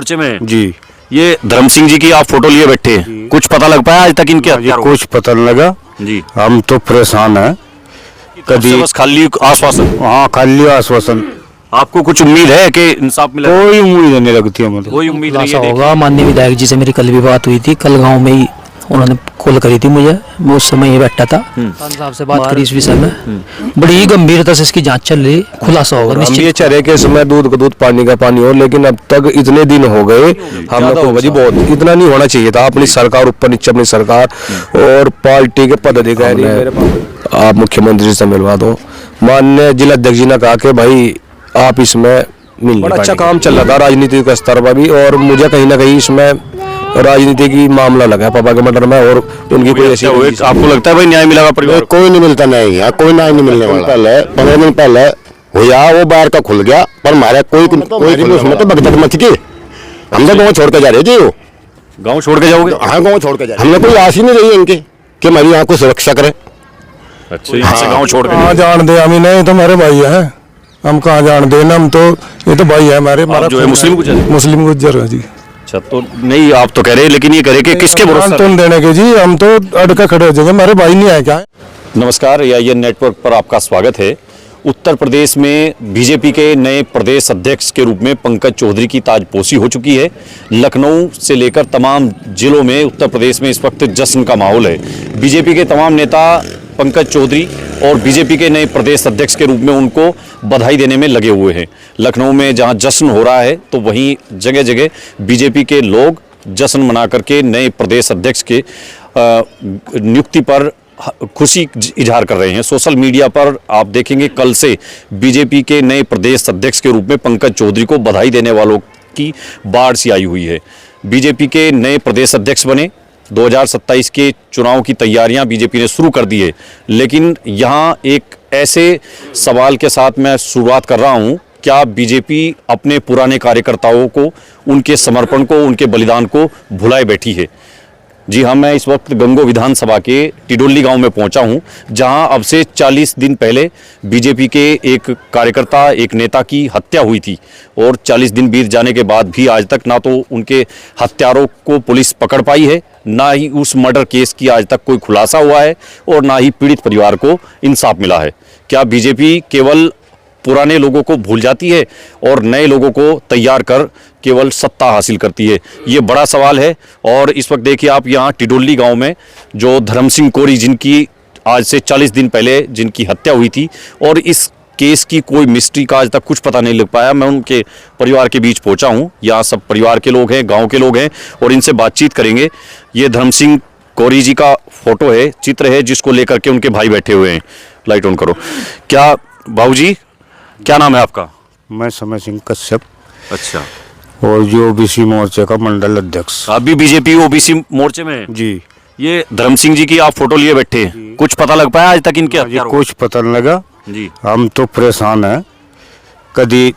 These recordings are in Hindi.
मोर्चे में हैं। जी। ये धर्म सिंह जी की आप फोटो लिए बैठे हैं, कुछ पता लग पाया आज तक इनके हत्या? कुछ पता नहीं लगा जी। हम तो परेशान हैं। कभी बस खाली आश्वासन? हाँ, खाली आश्वासन। आपको कुछ उम्मीद है कि इंसाफ मिलेगा? कोई उम्मीद नहीं लगती हमें तो। कोई उम्मीद नहीं खुलासा है। होगा। माननीय विधायक जी से मेरी कल भी बात हुई थी, कल गांव में ही उन्होंने कॉल करी थी मुझे, मैं उस समय ही बैठा था। साहब से बात करी इस विषय में, बड़ी ही गंभीरता से इसकी जांच चल रही, खुलासा होगा हम निश्चित। ये चाह रहे कि इसमें दूध का दूध पानी का पानी हो, लेकिन अब तक इतने दिन हो गए हम लोग को जी बहुत इतना नहीं होना चाहिए था। अपनी सरकार, ऊपर नीचे अपनी सरकार और पार्टी के पदाधिकारी, आप मुख्यमंत्री से मिलवा दो। माननीय जिला अध्यक्ष जी ने कहा कि भाई आप इसमें बड़ा अच्छा काम चल रहा था राजनीति के स्तर पर भी, और मुझे कहीं ना कहीं इसमें राजनीति की मामला लगा पापा के मर्डर में, और उनकी कोई ऐसी आपको लगता है भाई न्याय मिलेगा परिवार को? कोई नहीं मिलता, नहीं यार, कोई न्याय नहीं मिलने वाला। पहले 15 दिन पहले हुआ वो बाहर का खुल गया, पर हमारे कोई उसमें तो भगदड़ मच गई। हम तो गाँव छोड़ के जा रहे थे। वो गाँव छोड़ के जाओगे? हाँ, गाँव छोड़ के जा रहे। हमने कोई आस ही नहीं रही इनकी कि हमारी यहाँ को सुरक्षा करे। अच्छा, यहाँ से गाँव छोड़ के कहाँ जान दे हमें, नहीं तो हमारे भाई है, हम कहाँ जान दे ना, हम तो ये तो भाई है हमारे। जो है मुस्लिम गुजर? मुस्लिम गुजर है जी। अच्छा, तो नहीं आप तो कह रहे हैं, लेकिन ये कह रहे कि किसके भरोसे? तुम देने के जी, हम तो अड़का खड़े हो जाएंगे, हमारे भाई नहीं आए क्या? नमस्कार, AIN नेटवर्क पर आपका स्वागत है। उत्तर प्रदेश में बीजेपी के नए प्रदेश अध्यक्ष के रूप में पंकज चौधरी की ताजपोशी हो चुकी है। लखनऊ से लेकर तमाम जिलों में उत्तर प्रदेश में इस वक्त जश्न का माहौल है। बीजेपी के तमाम नेता पंकज चौधरी और बीजेपी के नए प्रदेश अध्यक्ष के रूप में उनको बधाई देने में लगे हुए हैं। लखनऊ में जहां जश्न हो रहा है, तो वहीं जगह जगह बीजेपी के लोग जश्न मना करके नए प्रदेश अध्यक्ष के नियुक्ति पर खुशी इजहार कर रहे हैं। सोशल मीडिया पर आप देखेंगे कल से बीजेपी के नए प्रदेश अध्यक्ष के रूप में पंकज चौधरी को बधाई देने वालों की बाढ़ सी आई हुई है। बीजेपी के नए प्रदेश अध्यक्ष बने, 2027 के चुनाव की तैयारियां बीजेपी ने शुरू कर दी है, लेकिन यहां एक ऐसे सवाल के साथ मैं शुरुआत कर रहा हूं, क्या बीजेपी अपने पुराने कार्यकर्ताओं को, उनके समर्पण को, उनके बलिदान को भुलाए बैठी है? जी हाँ, मैं इस वक्त गंगो विधानसभा के टिडोली गांव में पहुंचा हूं, जहां अब से 40 दिन पहले बीजेपी के एक कार्यकर्ता, एक नेता की हत्या हुई थी, और 40 दिन बीत जाने के बाद भी आज तक ना तो उनके हत्यारों को पुलिस पकड़ पाई है, ना ही उस मर्डर केस की आज तक कोई खुलासा हुआ है, और ना ही पीड़ित परिवार को इंसाफ मिला है। क्या बीजेपी केवल पुराने लोगों को भूल जाती है और नए लोगों को तैयार कर केवल सत्ता हासिल करती है? ये बड़ा सवाल है। और इस वक्त देखिए आप यहाँ टिडोली गांव में जो धर्म सिंह कोरी, जिनकी आज से 40 दिन पहले जिनकी हत्या हुई थी, और इस केस की कोई मिस्ट्री का आज तक कुछ पता नहीं लग पाया। मैं उनके परिवार के बीच पहुंचा हूं। यहाँ सब परिवार के लोग हैं, गाँव के लोग हैं, और इनसे बातचीत करेंगे। ये धर्म सिंह कोरी जी का फोटो है, चित्र है, जिसको लेकर के उनके भाई बैठे हुए हैं। लाइट ऑन करो। क्या बाबू जी, क्या नाम है आपका? मैं समय सिंह कश्यप। अच्छा, और जो ओबीसी मोर्चे का मंडल अध्यक्ष। आप भी बीजेपी ओबीसी मोर्चे में हैं? जी। ये धर्म सिंह जी की आप फोटो लिए बैठे हैं, कुछ पता लग पाया आज तक इनके हत्या? कुछ पता नहीं लगा जी। हम तो परेशान हैं। कभी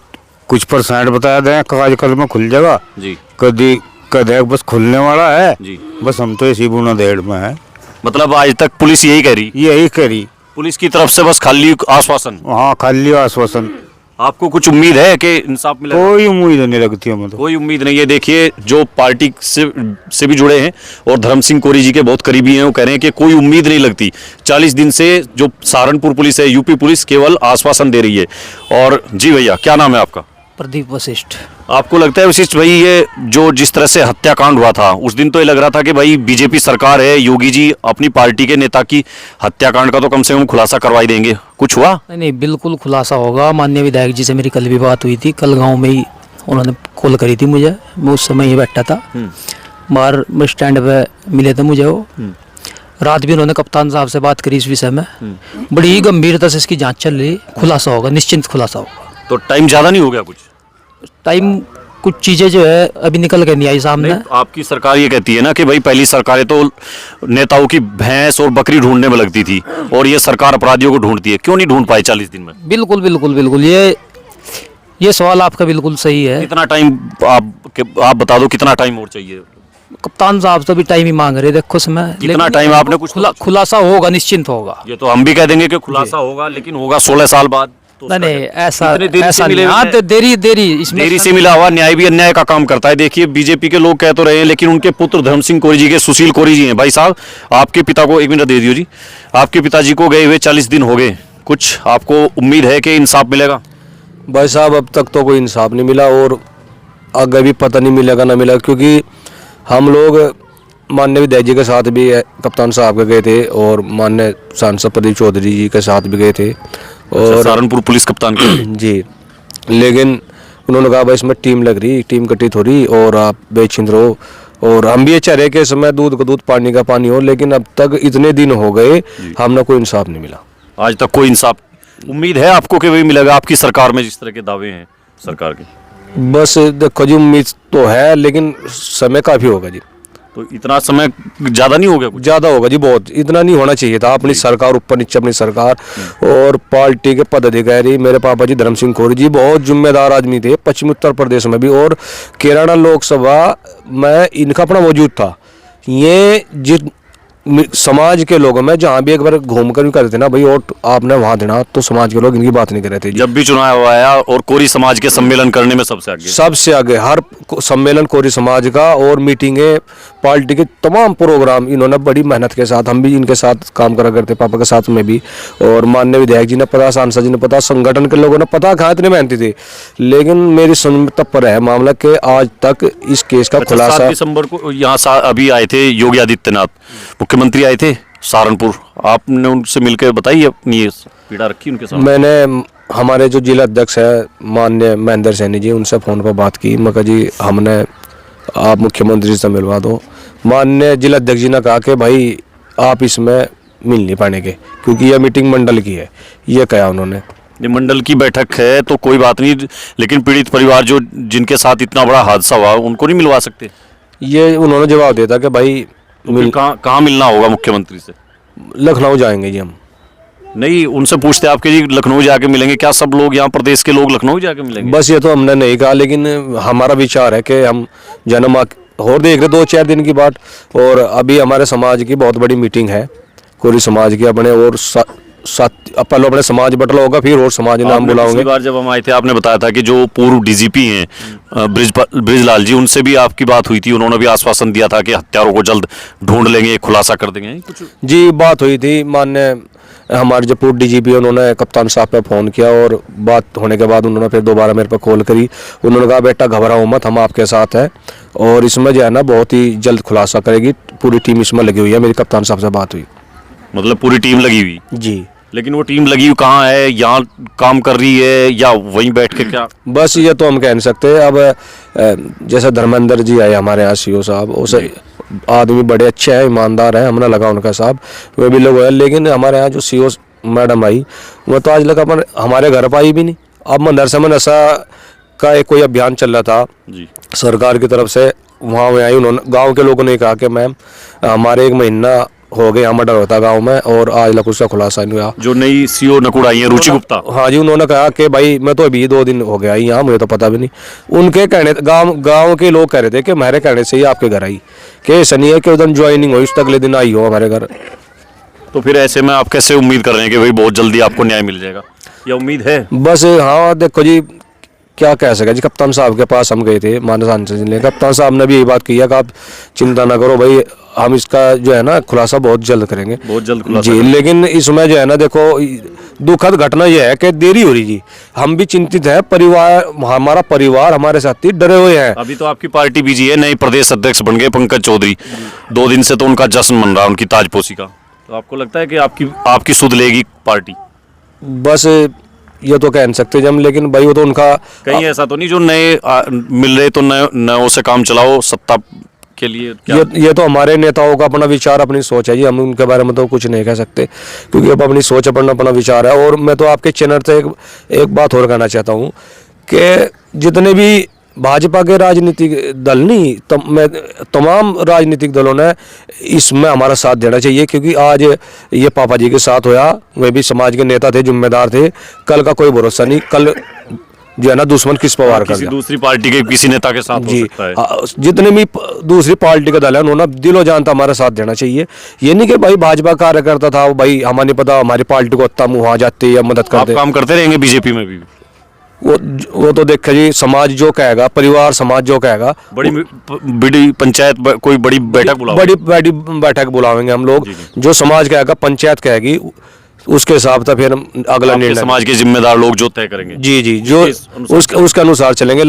कुछ % बताया दें कागज कलम में खुल जाएगा जी, कभी कदे बस खुलने वाला है जी। बस हम तो इसी बुनादेड़ में है। मतलब आज तक पुलिस यही कह रही? यही करी पुलिस की तरफ से बस खाली आश्वासन? हाँ, खाली आश्वासन। आपको कुछ उम्मीद है कि इंसाफ मिलेगा? कोई उम्मीद नहीं लगती हमें तो। कोई उम्मीद नहीं है। देखिए, जो पार्टी से भी जुड़े हैं और धर्म सिंह कोरी जी के बहुत करीबी हैं, वो कह रहे हैं कि कोई उम्मीद नहीं लगती। 40 दिन से जो सहारनपुर पुलिस है, यूपी पुलिस केवल आश्वासन दे रही है। और जी भैया, क्या नाम है आपका? प्रदीप वशिष्ठ। आपको लगता है वशिष्ठ भाई, ये जो जिस तरह से हत्याकांड हुआ था, उस दिन तो ये लग रहा था कि भाई बीजेपी सरकार है, योगी जी अपनी पार्टी के नेता की हत्याकांड का तो कम से कम खुलासा करवाई देंगे, कुछ हुआ? नहीं, बिल्कुल खुलासा होगा। माननीय विधायक जी से मेरी कल भी बात हुई थी, कल गांव में ही उन्होंने कॉल करी थी मुझे, मैं उस समय ही बैठा था। बाहर बस स्टैंड पे मिले थे मुझे वो। रात भी उन्होंने कप्तान साहब से बात करी इस विषय में, बड़ी ही गंभीरता से इसकी जाँच चल रही, खुलासा होगा, निश्चिंत खुलासा होगा। तो टाइम ज़्यादा नहीं हो गया? कुछ टाइम, कुछ चीज़ें जो है अभी निकल के नहीं आई सामने। आपकी सरकार ये कहती है ना कि भाई पहली सरकारें तो नेताओं की भैंस और बकरी ढूंढने में लगती थी, और ये सरकार अपराधियों को ढूंढती है। क्यों नहीं ढूंढ पाई 40 दिन में? बिल्कुल बिल्कुल बिल्कुल, ये सवाल आपका बिल्कुल सही है। कितना टाइम आप बता दो, कितना टाइम और चाहिए? कप्तान साहब तो भी टाइम ही मांग रहे, देखो समय कितना टाइम आपने कुछ खुलासा होगा, निश्चिंत होगा। ये तो हम भी कह देंगे कि खुलासा होगा, लेकिन होगा 16 साल बाद। नहीं ऐसा इतने देरी से ऐसा मिले नहीं। हाँ, हुए तो देरी इसमें देरी से मिला हुआ न्याय भी अन्याय का काम करता है। देखिए बीजेपी के लोग कह तो रहे हैं, लेकिन उनके पुत्र धर्म सिंह कोरी जी के सुशील कोरी जी हैं। भाई साहब, आपके पिता को 1 मिनट दे दियो जी। आपके पिताजी को गए हुए 40 दिन हो गए, कुछ आपको उम्मीद है कि इंसाफ मिलेगा? भाई साहब अब तक तो कोई इंसाफ नहीं मिला और आगे भी पता नहीं मिलेगा ना मिलेगा, क्योंकि हम लोग माननीय विधायक जी के साथ भी कप्तान साहब के गए थे और माननीय सांसद प्रदीप चौधरी जी के साथ भी गए थे और सहारनपुर पुलिस कप्तान के जी, लेकिन उन्होंने कहा भाई इसमें टीम लग रही, टीम कटी थोड़ी और आप बेचिंद रहो। और हम भी ये चाह रहे कि इस समय दूध का दूध पानी का पानी हो, लेकिन अब तक इतने दिन हो गए हमने कोई इंसाफ नहीं मिला। आज तक कोई इंसाफ। उम्मीद है आपको कि वही मिलेगा आपकी सरकार में, जिस तरह के दावे हैं सरकार के? बस देखो जी, उम्मीद तो है लेकिन समय काफ़ी होगा जी। तो इतना समय ज्यादा नहीं हो गया कुछ? ज़्यादा होगा जी, बहुत। इतना नहीं होना चाहिए था। अपनी सरकार ऊपर नीचे अपनी सरकार और पार्टी के पदाधिकारी, मेरे पापा जी धर्म सिंह कोरी जी बहुत जिम्मेदार आदमी थे, पश्चिमी उत्तर प्रदेश में भी और केरला लोकसभा में इनका अपना वजूद था। ये जिस समाज के लोगों में जहाँ भी एक बार घूम कर भी करते थे ना भाई, और आपने वहाँ देना, तो समाज के लोग इनकी बात नहीं कर रहे थे जी। जब भी चुनाव आया और कोरी समाज के सम्मेलन करने में सबसे आगे हर सम्मेलन कोरी समाज का और मीटिंगें, पार्टी के तमाम प्रोग्राम इन्होंने बड़ी मेहनत के साथ, हम भी इनके साथ काम करा करते, पापा के साथ में भी। और माननीय विधायक जी ने पता, सांसद जी ने पता, संगठन के लोगों ने पता, कहाँ इतने मेहनती थे। लेकिन मेरी समझ में तब पर है मामला कि आज तक इस केस का खुलासा। 7 दिसंबर को यहाँ अभी आए थे योगी आदित्यनाथ, मुख्यमंत्री आए थे सहारनपुर, आपने उनसे मिलकर बताई अपनी ये पीड़ा रखी उनके साथ? मैंने हमारे जो जिला अध्यक्ष है माननीय महेंद्र सैनी जी, उनसे फ़ोन पर बात की। मैं कहा जी हमने, आप मुख्यमंत्री से मिलवा दो। माननीय जिला अध्यक्ष जी ने कहा कि भाई आप इसमें मिल नहीं पाएंगे क्योंकि यह मीटिंग मंडल की है। ये कहा उन्होंने। ये मंडल की बैठक है तो कोई बात नहीं, लेकिन पीड़ित परिवार जो जिनके साथ इतना बड़ा हादसा हुआ उनको नहीं मिलवा सकते? ये उन्होंने जवाब दिया था कि भाई कहाँ मिलना होगा मुख्यमंत्री से? लखनऊ जाएंगे जी हम। नहीं, उनसे पूछते आपके जी लखनऊ जाके मिलेंगे क्या? सब लोग यहाँ प्रदेश के लोग लखनऊ जाके मिलेंगे? बस ये तो हमने नहीं कहा, लेकिन हमारा विचार है कि हम जन्म और देख रहे 2-4 दिन की बात। और अभी हमारे समाज की बहुत बड़ी मीटिंग है, कोरी समाज की अपने, और पहले अपने समाज बटला होगा फिर और समाज नाम बुलाओगे। पिछली बार जब हम आए थे आपने बताया था कि जो पूर्व डीजीपी हैं ब्रिजलाल जी, उनसे भी आपकी बात हुई थी, उन्होंने भी आश्वासन दिया था कि हत्यारों को जल्द ढूंढ लेंगे, खुलासा कर देंगे कुछ? जी बात हुई थी। माननीय हमारे जो पूर्व डीजीपी, उन्होंने कप्तान साहब पे फ़ोन किया और बात होने के बाद उन्होंने फिर दोबारा मेरे पे कॉल करी। उन्होंने कहा बेटा घबराओ मत, हम आपके साथ हैं और इसमें जो है ना बहुत ही जल्द खुलासा करेगी, पूरी टीम इसमें लगी हुई है। मेरी कप्तान साहब से बात हुई। मतलब पूरी टीम लगी हुई? जी। लेकिन वो टीम लगी हुई कहाँ है? यहाँ काम कर रही है या वहीं बैठ के क्या? बस ये तो हम कह नहीं सकते। अब जैसे धर्मेंद्र जी आए हमारे यहाँ सीओ साहब, उसे आदमी बड़े अच्छे हैं, ईमानदार हैं, हमने लगा उनका साहब, वे भी लोग हैं। लेकिन हमारे यहाँ जो सीओ मैडम आई, वो तो आज लगा हमारे घर पर आई भी नहीं। अब मदरसा में नशा का एक कोई अभियान चल रहा था जी सरकार की तरफ से, वहाँ में आई। उन्होंने गाँव के लोगों ने कहा कि मैम हमारे 1 महीना हो गया मर्डर होता गांव में और आज तक उसका खुलासा नहीं हुआ। जो नई सीओ नकुड़ आई है रुचि गुप्ता, हाँ जी, उन्होंने कहा कि भाई मैं तो अभी 2 दिन हो गया यहाँ, मुझे तो पता भी नहीं। उनके कहने, गांव के लोग कह रहे थे कि मेरे कहने से ही आपके घर आई, कि ऐसा नहीं है कि उधर ज्वाइनिंग हुई उससे अगले दिन आई हो हमारे घर। तो फिर ऐसे में आप कैसे उम्मीद कर रहे हैं कि भाई बहुत जल्दी आपको न्याय मिल जाएगा? या उम्मीद है? बस हाँ देखो जी, क्या कह सके जी। कप्तान साहब के पास हम गए थे, माननीय सांसद जी ने, कप्तान साहब ने भी यही बात की है कि आप चिंता ना करो भाई, हम इसका जो है ना खुलासा बहुत जल्द करेंगे, बहुत जल्द खुलासा जी। लेकिन इसमें जो है ना देखो दुखद घटना यह है कि देरी हो रही जी। हम भी चिंतित है, परिवार, हमारा परिवार, हमारे साथी डरे हुए हैं। अभी तो आपकी पार्टी बिजी है, नए प्रदेश अध्यक्ष बन गए पंकज चौधरी, 2 दिन से तो उनका जश्न मन रहा है उनकी ताजपोशी का। तो आपको लगता है कि आपकी सुध लेगी पार्टी? बस ये तो कह नहीं सकते जब, लेकिन भाई वो तो उनका कहीं ऐसा तो नहीं जो नए मिल रहे तो नए से काम चलाओ सत्ता के लिए क्या? ये तो हमारे नेताओं का अपना विचार, अपनी सोच है जी। हम उनके बारे में तो कुछ नहीं कह सकते क्योंकि अब अपनी सोच, अपना विचार है। और मैं तो आपके चैनल से एक बात और कहना चाहता हूँ कि जितने भी भाजपा के राजनीतिक दल नहीं, तमाम राजनीतिक दलों ने इसमें हमारा साथ देना चाहिए, क्योंकि आज ये पापा जी के साथ होया, वे भी समाज के नेता थे, जिम्मेदार थे। कल का कोई भरोसा नहीं, कल जो है ना दुश्मन किस पर वार कर किसी दिया। दूसरी पार्टी के किसी नेता के साथ हो जी सकता है। जितने भी दूसरी पार्टी का दल है उन्होंने दिलो जान तो हमारा साथ देना चाहिए। ये नहीं कि भाई भाजपा कार्यकर्ता था भाई हमें नहीं पता हमारी पार्टी को इतना मुँह आ जाते या मदद आप करते। काम करते रहेंगे बीजेपी में भी? वो तो देखा जी समाज जो कहेगा, परिवार समाज जो कहेगा, बड़ी पंचायत कोई बड़ी बैठक बुलाओ? बड़ी बैठक बुलावेंगे हम लोग। जो समाज कहेगा, पंचायत कहेगी, उसके हिसाब से फिर हम अगला आपके निर्णय। समाज के जिम्मेदार लोग जो तय करेंगे? जी जी, जो उसके अनुसार चलेंगे।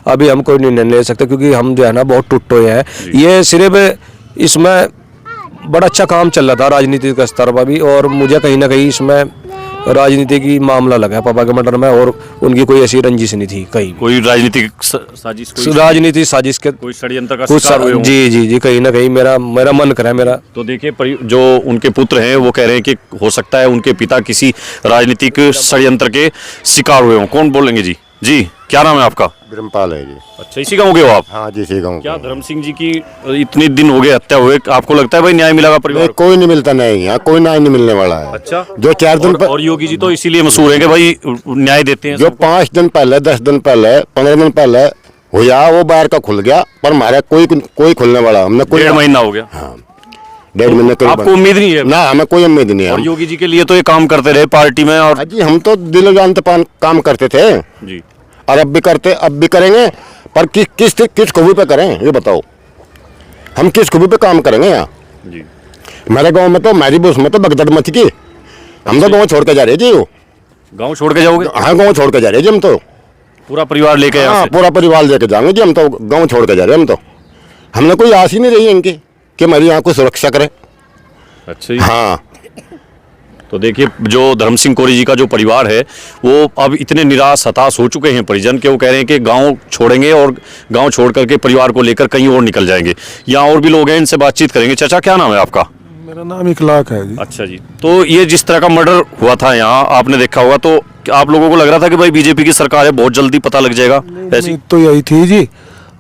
अभी हम कोई निर्णय नहीं ले सकते क्योंकि हम जो है ना बहुत टूट हुए हैं। ये सिर्फ इसमें बड़ा अच्छा काम चल रहा था राजनीति के स्तर पर भी, और मुझे कहीं ना कहीं इसमें राजनीति की मामला लगा पापा के मर्डर में, और उनकी कोई ऐसी रंजिश नहीं थी कहीं। कोई राजनीतिक साजिश, राजनीति साजिश के कोई षड्यंत्र का कुछ शिकार हुए हों? जी जी जी, कहीं ना कहीं मेरा मन करे मेरा। तो देखिए जो उनके पुत्र हैं वो कह रहे हैं कि हो सकता है उनके पिता किसी राजनीतिक षड्यंत्र के शिकार हुए हों। कौन बोलेंगे जी? जी क्या नाम है आपका? ब्रह्मपाल है जी। अच्छा, इसी गाँव के हो आप? हाँ जी, इसी गाँव क्या धर्म सिंह जी की इतने दिन हो गए हत्या हुए, आपको लगता है भाई न्याय मिलेगा परिवार को? कोई नहीं मिलता, नहीं यहाँ कोई न्याय नहीं मिलने वाला है। अच्छा, जो 4 दिन और योगी जी तो इसीलिए मशहूर है कि भाई न्याय देते हैं जो सबको। 5 दिन पहले, 10 दिन पहले, 15 दिन पहले हुआ वो बाहर का खुल गया, पर हमारा कोई खुलने वाला हमने कोई 1.5 महीना हो गया। हाँ, 1.5 महीने करीब। आपको उम्मीद नहीं है? ना, हमें कोई उम्मीद नहीं है। और योगी जी के लिए तो ये काम करते रहे पार्टी में, और जी हम तो दिलो जान काम करते थे जी, और अब भी करते, अब भी करेंगे, पर किस खूबी पे करें ये बताओ। हम किस खूबी पे काम करेंगे यहाँ? जी। मेरे गांव में तो मेरी बस में तो भगदड़ मच गई। हम तो गांव छोड़ के जा रहे जी। वो गांव छोड़ के जाओगे? हाँ, गांव छोड़ के जा रहे जी हम तो। पूरा परिवार लेके यहाँ हाँ, से? पूरा परिवार लेके जाएंगे जी हम तो। गांव छोड़ के जा रहे हम तो। हमने कोई आस ही नहीं रही इनकी कि हमारी यहाँ कोई सुरक्षा करे। अच्छा जी। हाँ, तो देखिए जो धर्म सिंह कोरी जी का जो परिवार है वो अब इतने निराश हताश हो चुके हैं परिजन के, वो कह रहे हैं कि गांव छोड़ेंगे और गांव छोड़ करके परिवार को लेकर कहीं और निकल जाएंगे। यहाँ और भी लोग हैं, इनसे बातचीत करेंगे। चाचा क्या नाम है आपका? मेरा नाम इखलाक है जी। अच्छा जी, तो ये जिस तरह का मर्डर हुआ था यहाँ आपने देखा होगा, तो आप लोगों को लग रहा था कि भाई बीजेपी की सरकार है बहुत जल्दी पता लग जाएगा ऐसी? उम्मीद तो यही थी जी,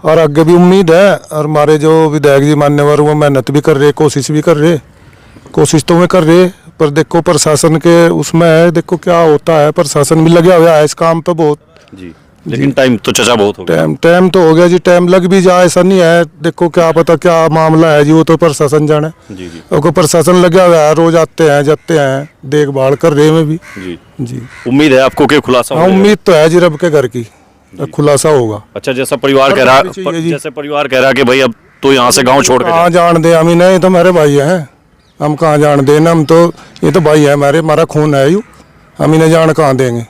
और आगे भी उम्मीद है। और हमारे जो विधायक जी मान्यवर वो मेहनत भी कर रहे, कोशिश भी कर रहे, कोशिश तो वे कर रहे, पर देखो प्रशासन के उसमें है, देखो क्या होता है। प्रशासन भी लगा हुआ है इस काम पे बहुत जी, लेकिन टाइम तो चाचा बहुत हो गया। टाइम तो हो गया जी, टाइम लग भी जाए ऐसा नहीं है। देखो क्या पता क्या मामला है जी, वो तो प्रशासन जाने। जी जी और प्रशासन लगा हुआ है, रोज आते हैं जाते हैं, देखभाल कर रहे हैं भी जी। जी। उम्मीद है आपको कि खुलासा हाँ, हो जाएगा? उम्मीद तो है जी रब के घर की खुलासा होगा। अच्छा, जैसा परिवार कह रहा करना भी चाहिए जी। जैसे परिवार कह रहा है कि भाई अब तो यहाँ से गांव छोड़ के कहाँ जान दे हम ही नहीं, तो मेरे भाई हैं, हम कहाँ जान देना। हम तो ये तो भाई है हमारा खून है यू, हम इन्हें जान कहाँ देंगे।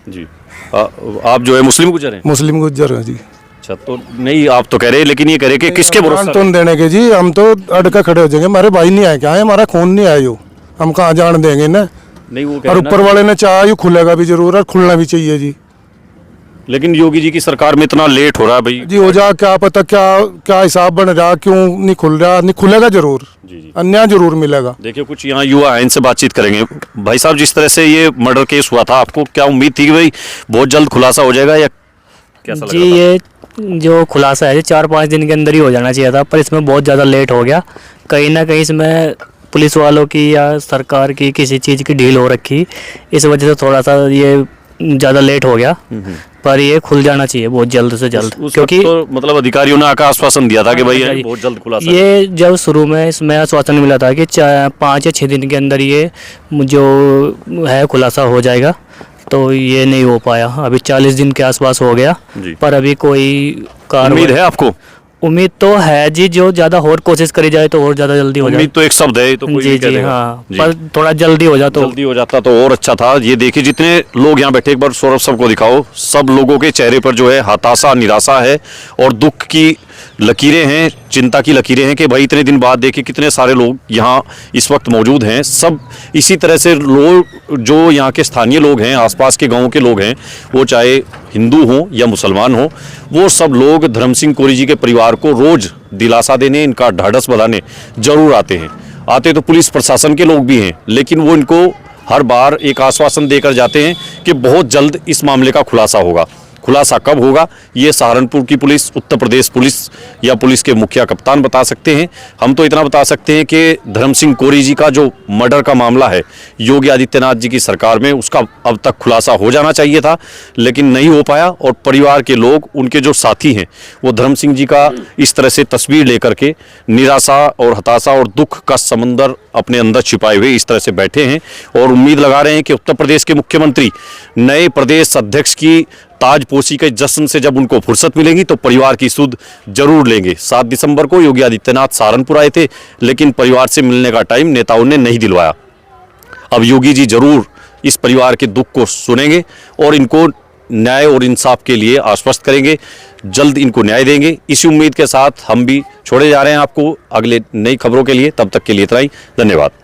जी। आप जो है मुस्लिम गुजर हैं? मुस्लिम गुज्जर है जी। अच्छा, तो नहीं आप तो कह रहे हैं, लेकिन ये कह रहे हैं कि किसके जान भरोसे? तो नहीं देने के जी, हम तो अड़का खड़े हो जाएंगे। हमारे भाई नहीं आए क्या है, हमारा खून नहीं आया यू, हम कहाँ जान देंगे ना। नहीं वो कह और रहे हैं ऊपर ना, वाले ने चाहा यू खुलेगा भी जरूर, और खुलना भी चाहिए जी। लेकिन योगी जी की सरकार में इतना लेट हो रहा है भाई। जी हो जा, क्या पता क्या क्या हिसाब बन रहा, क्यों नहीं खुल रहा। नहीं खुलेगा जरूर, जी जी। अन्याय जरूर मिलेगा। देखिए कुछ यहाँ युवा हैं, इनसे बातचीत करेंगे। भाई साहब, जिस तरह से ये मर्डर केस हुआ था, आपको क्या उम्मीद थी कि भाई बहुत जल्द खुलासा हो जाएगा, या कैसा लग जी रहा था? ये जो खुलासा है 4-5 दिन के अंदर ही हो जाना चाहिए था, पर इसमें बहुत ज़्यादा लेट हो गया। कहीं ना कहीं इसमें पुलिस वालों की या सरकार की किसी चीज़ की ढील हो रखी, इस वजह से थोड़ा सा ये ज़्यादा लेट हो गया। पर ये खुल जाना चाहिए बहुत जल्द से जल्द, उस क्योंकि वक्त तो मतलब अधिकारियों ने आकर आश्वासन दिया था कि भाई ये बहुत जल्द खुलासा। ये जब शुरू में इसमें आश्वासन मिला था कि 5 या 6 दिन के अंदर ये जो है खुलासा हो जाएगा, तो ये नहीं हो पाया। अभी 40 दिन के आसपास हो गया, जी। पर अभी कोई कार्रवाई। उम्मीद है आपको? उम्मीद तो है जी, जो ज़्यादा और कोशिश करी जाए तो और ज़्यादा जल्दी हो जाए। उम्मीद तो एक शब्द है, ये तो कोई जी भी कह जी देगा। हाँ, जी। पर थोड़ा जल्दी हो जाए तो जल्दी हो जाता तो और अच्छा था। ये देखिए जितने लोग यहाँ बैठे, एक बार सौरभ सबको दिखाओ, सब लोगों के चेहरे पर जो है हताशा, निराशा है और दुख की लकीरें हैं, चिंता की लकीरें हैं कि भाई इतने दिन बाद देखिए कितने सारे लोग यहाँ इस वक्त मौजूद हैं। सब इसी तरह से लोग जो यहाँ के स्थानीय लोग हैं, आसपास के गाँव के लोग हैं, वो चाहे हिंदू हों या मुसलमान हों, वो सब लोग धर्म सिंह कोरी जी के परिवार को रोज दिलासा देने, इनका ढाढ़स बधाने जरूर आते हैं। आते तो पुलिस प्रशासन के लोग भी हैं, लेकिन वो इनको हर बार एक आश्वासन देकर जाते हैं कि बहुत जल्द इस मामले का खुलासा होगा। खुलासा कब होगा ये सहारनपुर की पुलिस, उत्तर प्रदेश पुलिस या पुलिस के मुखिया कप्तान बता सकते हैं। हम तो इतना बता सकते हैं कि धर्म सिंह कोरी जी का जो मर्डर का मामला है योगी आदित्यनाथ जी की सरकार में, उसका अब तक खुलासा हो जाना चाहिए था, लेकिन नहीं हो पाया। और परिवार के लोग, उनके जो साथी हैं, वो धर्म सिंह जी का इस तरह से तस्वीर लेकर के निराशा और हताशा और दुख का समंदर अपने अंदर छिपाए हुए इस तरह से बैठे हैं और उम्मीद लगा रहे हैं कि उत्तर प्रदेश के मुख्यमंत्री नए प्रदेश अध्यक्ष की ताजपोशी के जश्न से जब उनको फुर्सत मिलेगी तो परिवार की सुध जरूर लेंगे। 7 दिसंबर को योगी आदित्यनाथ सहारनपुर आए थे, लेकिन परिवार से मिलने का टाइम नेताओं ने नहीं दिलवाया। अब योगी जी जरूर इस परिवार के दुख को सुनेंगे और इनको न्याय और इंसाफ के लिए आश्वस्त करेंगे, जल्द इनको न्याय देंगे। इसी उम्मीद के साथ हम भी छोड़े जा रहे हैं आपको अगले नई खबरों के लिए। तब तक के लिए इतना ही, धन्यवाद।